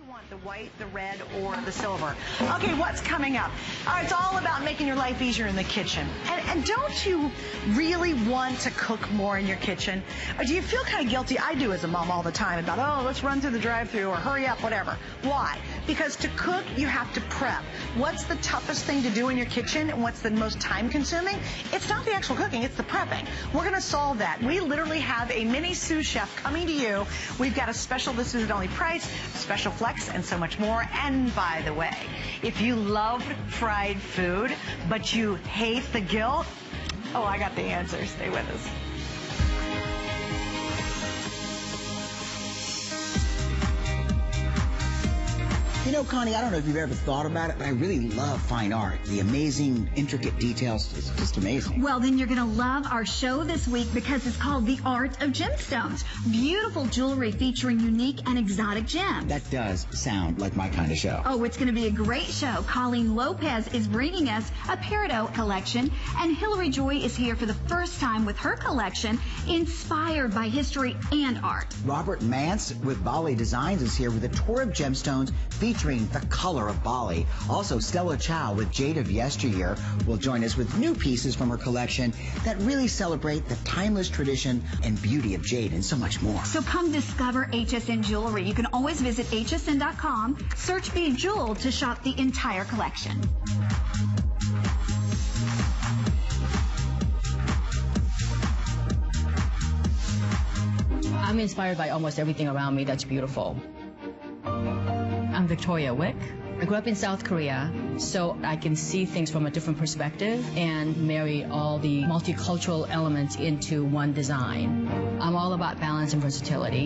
want, the white, the red, or the silver. Okay, what's coming up? It's all about making your life easier in the kitchen. And don't you really want to cook more in your kitchen? Or do you feel kind of guilty? I do as a mom all the time about, oh, let's run through the drive-thru or hurry up, whatever. Why? Because to cook, you have to prep. What's the toughest thing to do in your kitchen and what's the most time-consuming? It's not the actual cooking, it's the prepping. We're going to solve that. We literally have a mini sous chef coming to you. We've got a special This Is It Only price, special flex, and so much more. And by the way, if you love fried food, but you hate the guilt, oh, I got the answer. Stay with us. You know, Connie, I don't know if you've ever thought about it, but I really love fine art. The amazing, intricate details is just amazing. Well, then you're going to love our show this week because it's called The Art of Gemstones. Beautiful jewelry featuring unique and exotic gems. That does sound like my kind of show. Oh, it's going to be a great show. Colleen Lopez is bringing us a Peridot collection, and Hilary Joy is here for the first time with her collection inspired by history and art. Robert Mance with Bali Designs is here with a tour of gemstones featuring the color of Bali. Also, Stella Chow with Jade of Yesteryear will join us with new pieces from her collection that really celebrate the timeless tradition and beauty of jade and so much more. So come discover HSN Jewelry. You can always visit hsn.com, search Be Jeweled to shop the entire collection. I'm inspired by almost everything around me that's beautiful. I'm Victoria Wick. I grew up in South Korea, so I can see things from a different perspective and marry all the multicultural elements into one design. I'm all about balance and versatility.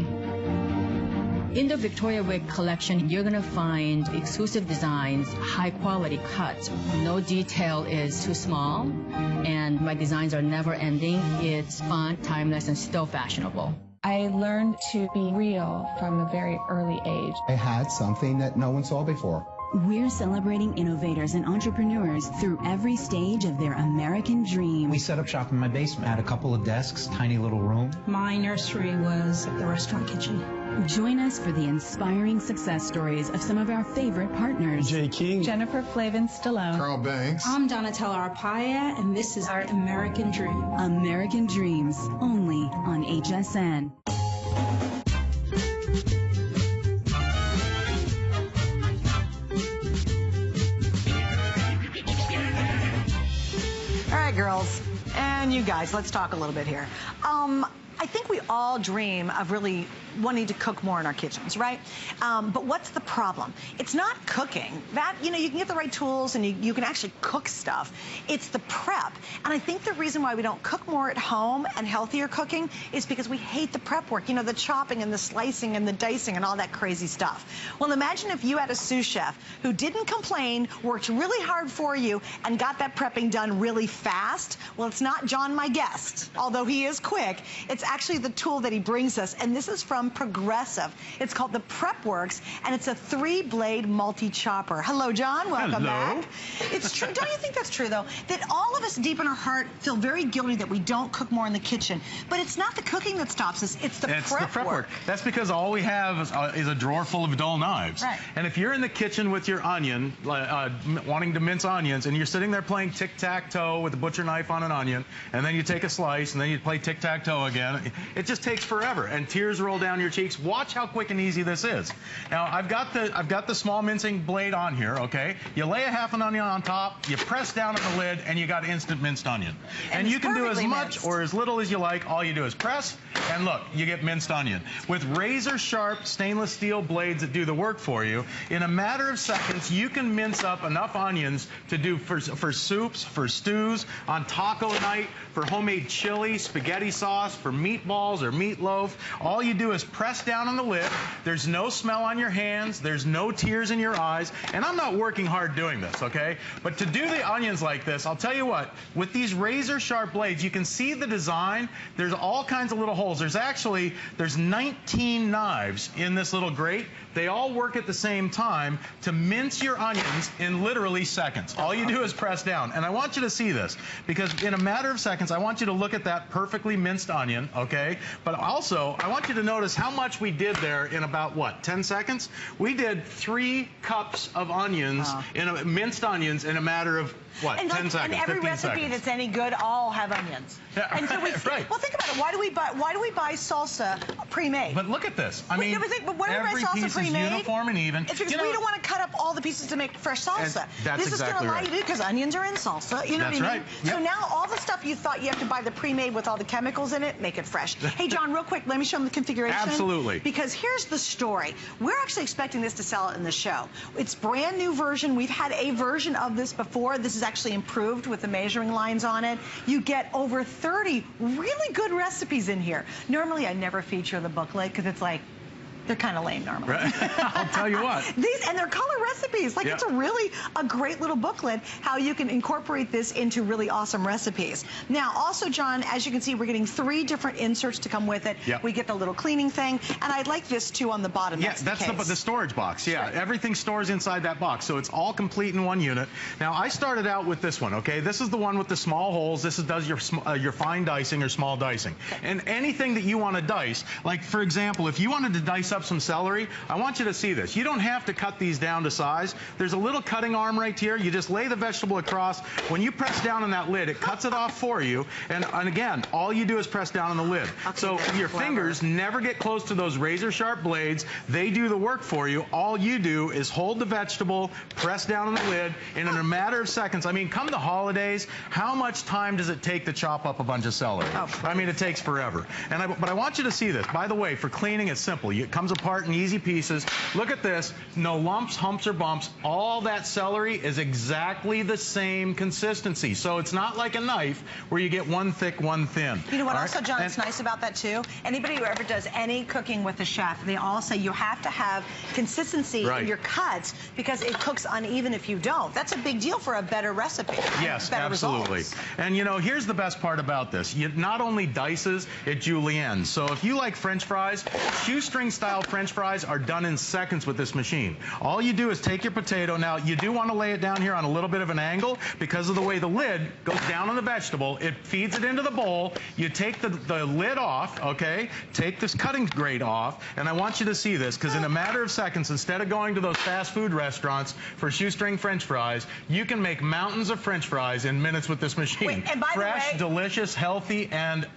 In the Victoria Wick collection, you're going to find exclusive designs, high-quality cuts. No detail is too small, and my designs are never ending. It's fun, timeless, and still fashionable. I learned to be real from a very early age. I had something that no one saw before. We're celebrating innovators and entrepreneurs through every stage of their American dream. We set up shop in my basement, had a couple of desks, tiny little room. My nursery was the restaurant kitchen. Join us for the inspiring success stories of some of our favorite partners. Jay King, Jennifer Flavin Stallone, Carl Banks. I'm Donatella Arpaia, and this is our American Dream. American Dreams, only on HSN. All right, girls, and you guys, let's talk a little bit here. I think we all dream of really wanting to cook more in our kitchens, right? But what's the problem? It's not cooking. That, you know, you can get the right tools and you can actually cook stuff. It's the prep. And I think the reason why we don't cook more at home and healthier cooking is because we hate the prep work. You know, the chopping and the slicing and the dicing and all that crazy stuff. Well, imagine if you had a sous chef who didn't complain, worked really hard for you, and got that prepping done really fast. Well, it's not John, my guest, although he is quick. It's actually the tool that he brings us, and this is from Progressive. It's called the Prepworks, and it's a 3-blade multi-chopper. Hello, John. Welcome back. It's true. Don't you think that's true, though? That all of us deep in our heart feel very guilty that we don't cook more in the kitchen. But it's not the cooking that stops us. It's the prep work. That's because all we have is a drawer full of dull knives. Right. And if you're in the kitchen with your onion, wanting to mince onions, and you're sitting there playing tic-tac-toe with a butcher knife on an onion, and then you take a slice, and then you play tic-tac-toe again, it just takes forever, and tears roll down your cheeks. Watch how quick and easy this is. Now, I've got the small mincing blade on here, okay? You lay a half an onion on top, you press down on the lid, and you got instant minced onion. And you can do as much or as little as you like. All you do is press, and look, you get minced onion. With razor-sharp stainless steel blades that do the work for you, in a matter of seconds, you can mince up enough onions to do for soups, for stews, on taco night, for homemade chili, spaghetti sauce, for meatballs or meatloaf. All you do is press down on the lid. There's no smell on your hands. There's no tears in your eyes. And I'm not working hard doing this, okay? But to do the onions like this, I'll tell you what, with these razor-sharp blades, you can see the design. There's all kinds of little holes. There's 19 knives in this little grate. They all work at the same time to mince your onions in literally seconds. All you do is press down. And I want you to see this, because in a matter of seconds, I want you to look at that perfectly minced onion, okay? But also, I want you to notice notice how much we did there in about, what, 10 seconds? We did 3 cups of onions, minced onions, in a matter of, what, 10 seconds, 15 seconds. And every recipe that's any good all have onions. Yeah, and so we, right. Well, think about it. Why do we buy salsa pre-made? But look at this. I mean, but when every we buy salsa piece pre-made, is uniform and even. It's because we don't want to cut up all the pieces to make fresh salsa. That's this exactly is going to allow right. you to do, because onions are in salsa. You know That's what I mean? right. Yep. So now all the stuff you thought you have to buy the pre-made with all the chemicals in it, make it fresh. Hey, John, real quick, let me show them the configuration. Absolutely. Because here's the story. We're actually expecting this to sell it in the show. It's brand new version. We've had a version of this before. This is actually improved with the measuring lines on it. You get over 30 really good recipes in here. Normally, I never feature the booklet because it's like, they're kind of lame normally. Right. I'll tell you what. And they're color recipes. Like, it's a great little booklet how you can incorporate this into really awesome recipes. Now, also, John, as you can see, we're getting 3 different inserts to come with it. Yep. We get the little cleaning thing, and I like this too on the bottom. Yeah, that's the storage box. Yeah, everything stores inside that box, so it's all complete in one unit. Now, I started out with this one. Okay, this is the one with the small holes. This does your fine dicing or small dicing, and anything that you want to dice. Like, for example, if you wanted to dice up some celery, I want you to see this. You don't have to cut these down to size. There's a little cutting arm right here. You just lay the vegetable across. When you press down on that lid, it cuts it off for you. And again, all you do is press down on the lid. Okay, so your fingers never get close to those razor sharp blades. They do the work for you. All you do is hold the vegetable, press down on the lid, and in a matter of seconds, I mean, come the holidays, how much time does it take to chop up a bunch of celery? I mean, it takes forever. But I want you to see this. By the way, for cleaning, it's simple. It comes apart in easy pieces. Look at this. No lumps, humps, or bumps. All that celery is exactly the same consistency. So it's not like a knife where you get one thick, one thin. You know what also, John, is nice about that too? Anybody who ever does any cooking with a chef, they all say you have to have consistency in your cuts because it cooks uneven if you don't. That's a big deal for a better recipe. Yes, absolutely. Results. And you know, here's the best part about this. It not only dices, it juliennes. So if you like French fries, shoestring style French fries are done in seconds with this machine. All you do is take your potato. Now, you do want to lay it down here on a little bit of an angle because of the way the lid goes down on the vegetable. It feeds it into the bowl. You take the lid off, okay? Take this cutting grate off, and I want you to see this because in a matter of seconds, instead of going to those fast food restaurants for shoestring French fries, you can make mountains of French fries in minutes with this machine. Wait, and by fresh, the way, delicious, healthy, and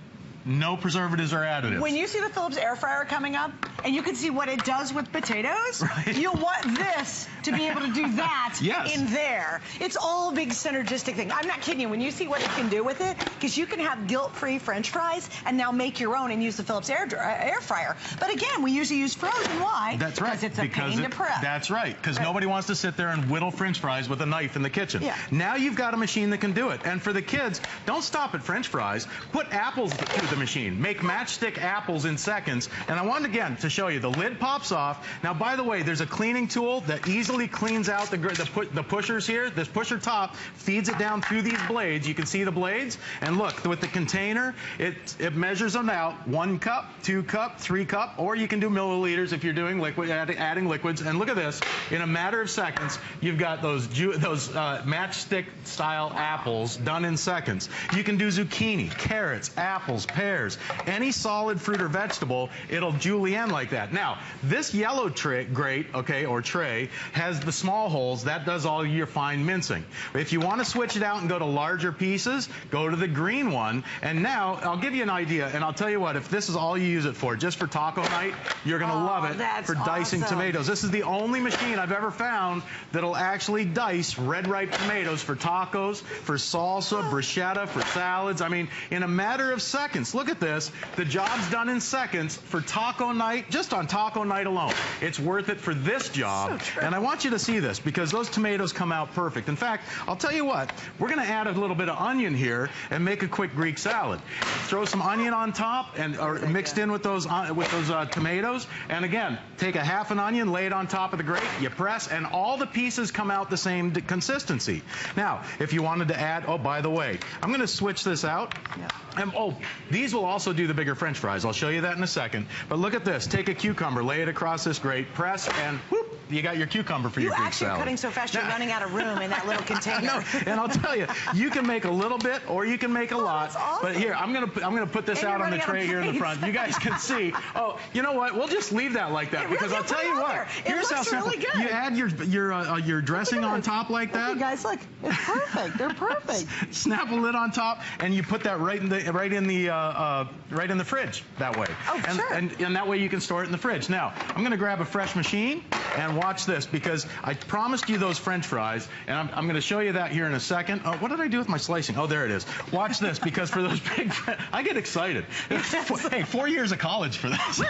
no preservatives or additives. When you see the Philips air fryer coming up, and you can see what it does with potatoes, you'll want this to be able to do that in there. It's all a big synergistic thing. I'm not kidding you. When you see what it can do with it, because you can have guilt-free French fries and now make your own and use the Philips air fryer. But again, we usually use frozen. Why? That's right. Because it's a pain to prep. That's right. Because nobody wants to sit there and whittle French fries with a knife in the kitchen. Yeah. Now you've got a machine that can do it. And for the kids, don't stop at French fries. Put apples through the machine. Make matchstick apples in seconds. And I want, again, to show you. The lid pops off. Now, by the way, there's a cleaning tool that easily cleans out the pushers here. This pusher top feeds it down through these blades. You can see the blades. And look, with the container, it measures them out. 1 cup, 2 cup, 3 cup, or you can do milliliters if you're doing liquid, adding liquids. And look at this. In a matter of seconds, you've got those matchstick-style apples done in seconds. You can do zucchini, carrots, apples, pears, any solid fruit or vegetable, it'll julienne like that. Now, this yellow grate, okay, or tray, has the small holes. That does all your fine mincing. If you want to switch it out and go to larger pieces, go to the green one. And now, I'll give you an idea, and I'll tell you what, if this is all you use it for, just for taco night, you're going to love it for dicing tomatoes. This is the only machine I've ever found that'll actually dice red ripe tomatoes for tacos, for salsa, bruschetta, for salads. I mean, in a matter of seconds. Look at this. The job's done in seconds for taco night, just on taco night alone. It's worth it for this job. So and I want you to see this because those tomatoes come out perfect. In fact, I'll tell you what, we're going to add a little bit of onion here and make a quick Greek salad. Throw some onion on top and mixed in with those tomatoes. And again, take a half an onion, lay it on top of the grate, you press, and all the pieces come out the same consistency. Now, if you wanted to add, oh, by the way, I'm going to switch this out. And, oh, these will also do the bigger French fries. I'll show you that in a second. But look at this. Take a cucumber, lay it across this grate, press, and whoop, you got your cucumber for your Greek salad. You actually are cutting so fast you're running out of room in that little container. No, and I'll tell you, you can make a little bit or you can make a lot. That's awesome. But here, I'm gonna put this out on the tray here in the front. You guys can see. Oh, you know what? We'll just leave that like that because I'll tell you what. Here's how simple. Really good. You add your dressing on top like that. You guys, look, it's perfect. They're perfect. Snap a lid on top, and you put that right in the fridge that way. Oh, sure. And that way you can store it in the fridge. Now, I'm going to grab a fresh machine and watch this because I promised you those French fries, and I'm going to show you that here in a second. What did I do with my slicing? Oh, there it is. Watch this because for those big, I get excited. Hey, 4 years of college for this.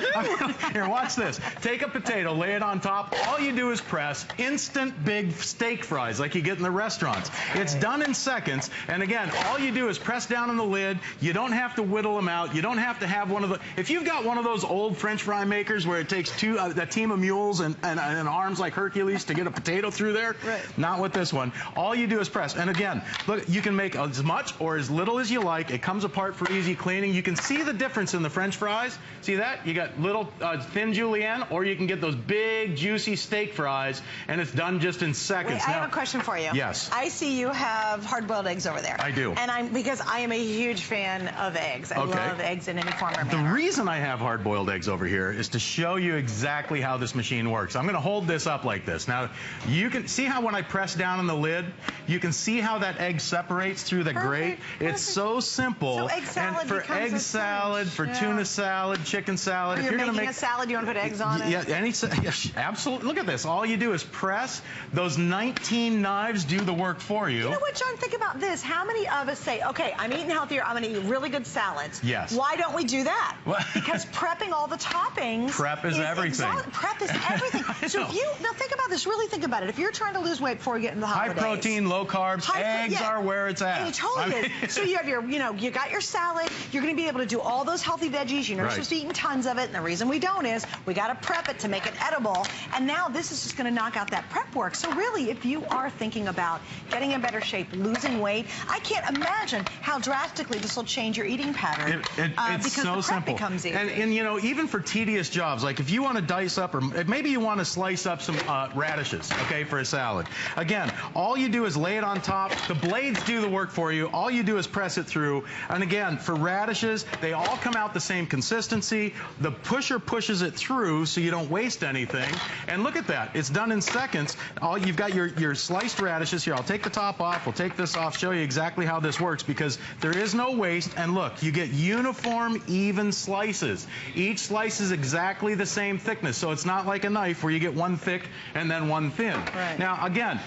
Here, watch this. Take a potato, lay it on top. All you do is press instant big steak fries like you get in the restaurants. It's done in seconds, and again, all you do is press down on the lid. You don't have to whittle them out. You don't have to have one of the. If you've got one of those old French fry makers where it takes a team of mules and arms like Hercules to get a potato through there, not with this one. All you do is press. And again, look, you can make as much or as little as you like. It comes apart for easy cleaning. You can see the difference in the French fries. See that? You got little thin julienne, or you can get those big juicy steak fries, and it's done just in seconds. Wait, I have a question for you. Yes. I see you have hard-boiled eggs over there. I do. And because I am a huge fan of eggs. I love eggs in any form or manner. The reason I have hard-boiled eggs over here is to show you exactly how this machine works. I'm going to hold this up like this. Now, you can see how when I press down on the lid, you can see how that egg separates through the grate. It's so simple. So egg salad and for egg salad, for tuna salad, chicken salad. If you're making a salad, you want to put eggs on it? Yeah, absolutely. Look at this. All you do is press. Those 19 knives do the work for you. You know what, John? Think about this. How many of us say, okay, I'm eating healthier, I'm going to eat really good salads. Yes. Why don't we do that? Because prepping all the toppings. Prep is everything. Prep is everything. So if you, now think about this, really think about it. If you're trying to lose weight before we get into the holidays. High protein, low carbs, eggs are where it's at. It totally is. So you have your, you got your salad, you're going to be able to do all those healthy veggies, you're not supposed to be eating tons of it, and the reason we don't is we got to prep it to make it edible, and now this is just going to knock out that prep work. So really, if you are thinking about getting in better shape, losing weight, I can't imagine how drastically this will change your eating pattern. It's because so the prep simple. becomes easy. And even for tedious jobs, like if you want to dice up, or maybe you want to slice up some radishes, okay, for a salad. Again, all you do is lay it on top. The blades do the work for you. All you do is press it through. And again, for radishes, they all come out the same consistency. The pusher pushes it through so you don't waste anything. And look at that. It's done in seconds. You've got your sliced radishes here. I'll take the top off. We'll take this off, show you exactly how this works because there is no waste. And look, you get uniform, even slices. Each slice is exactly the same thickness. So it's not like a knife where you get one thick and then one thin. Right. Now, again,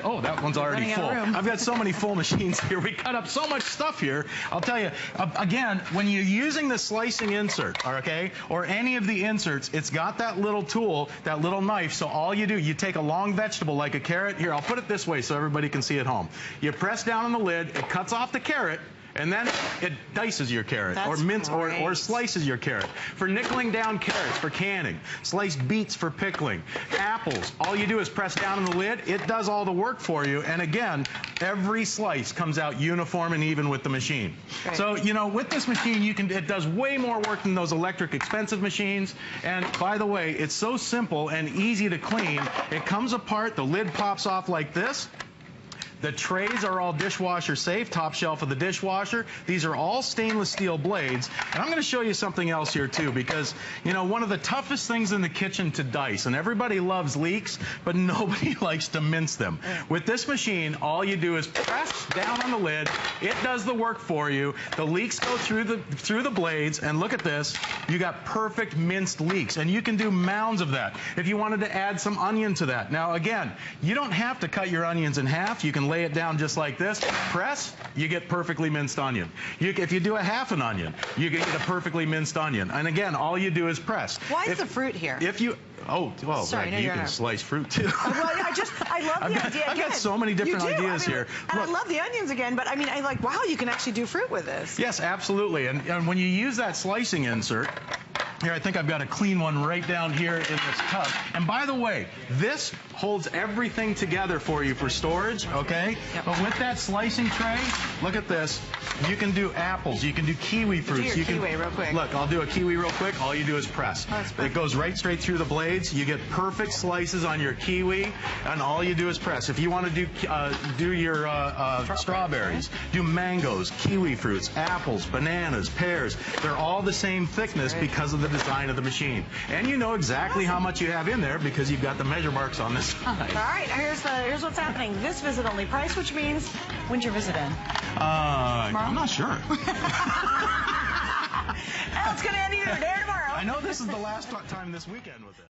oh, that one's already full. I've got so many full machines here. We cut up so much stuff here. I'll tell you, again, when you're using the slicing insert, okay, or any of the inserts, it's got that little tool, that little knife, so all you do, you take a long vegetable like a carrot. Here, I'll put it this way so everybody can see at home. You press down on the lid, it cuts off the carrot, and then it dices your carrot, or slices your carrot. For nickeling down carrots, for canning, sliced beets for pickling, apples, all you do is press down on the lid. It does all the work for you. And again, every slice comes out uniform and even with the machine. Right. So, with this machine, it does way more work than those electric expensive machines. And by the way, it's so simple and easy to clean. It comes apart, the lid pops off like this. The trays are all dishwasher safe, top shelf of the dishwasher. These are all stainless steel blades. And I'm going to show you something else here too, because, one of the toughest things in the kitchen to dice, and everybody loves leeks, but nobody likes to mince them. With this machine, all you do is press down on the lid. It does the work for you. The leeks go through the blades, and look at this. You got perfect minced leeks, and you can do mounds of that. If you wanted to add some onion to that. Now, again, you don't have to cut your onions in half. You can lay it down just like this, press, you get perfectly minced onion. If you do a half an onion, you get a perfectly minced onion. And again, all you do is press. Why is the fruit here? Oh, well, sorry, you can slice fruit too. Well, I love the idea. I've got so many different ideas here. And I love the onions again, but I like, wow, you can actually do fruit with this. Yes, absolutely. And when you use that slicing insert, Here, I think I've got a clean one right down here in this tub. And by the way, this holds everything together for you for storage, okay? Yep. But with that slicing tray, look at this. You can do apples. You can do kiwi fruits. Do your kiwi real quick. Look, I'll do a kiwi real quick. All you do is press. Oh, that's perfect. It goes right straight through the blades. You get perfect slices on your kiwi, and all you do is press. If you want to do your strawberries, do mangoes, kiwi fruits, apples, bananas, pears. They're all the same thickness because of the design of the machine. And you know exactly how much you have in there because you've got the measure marks on this side. All right, here's what's happening. This visit only price, which means when's your visit in? I'm not sure. It's going to end either today or tomorrow. I know this is the last time this weekend with it.